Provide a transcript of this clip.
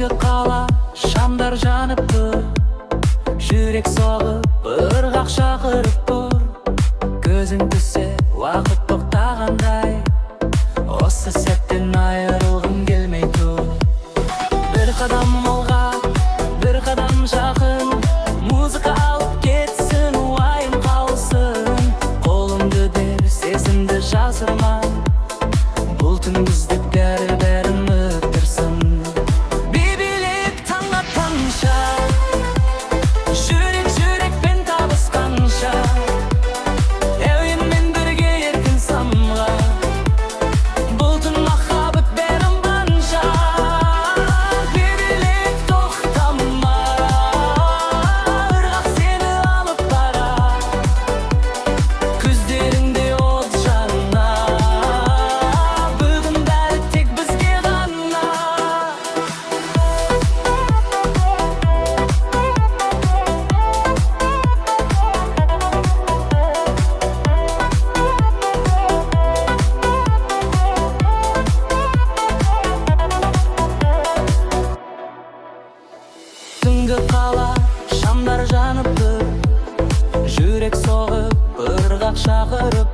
Түнгі қала шамдар жанып тұр, жүрек соғып ырғақ шақырып тұр. Көзің түссе уақыт тоқтағандай, осы сәттен айырылғым келмей тұр. Бір қадам алға, бір қадам жақын, музыка алып кетсін, уайым қалсын. Қолымды бер, сезімді жасырма, бұл түн бізді бәрі-бәрін өтірсін. Бейбілеп таң атқанша, жүрек-жүрекпен табысқанша, әуенмен бірге еркін самға, бұл түн махаббат бәрін қанша. Бейбілеп тоқтама, ырғақ сені алып бара, көздеріңде от жана, бүгін бәрі тек бізге ғана. Түнгі қала шамдар жанып тұр, жүрек соғып ырғақ шақырып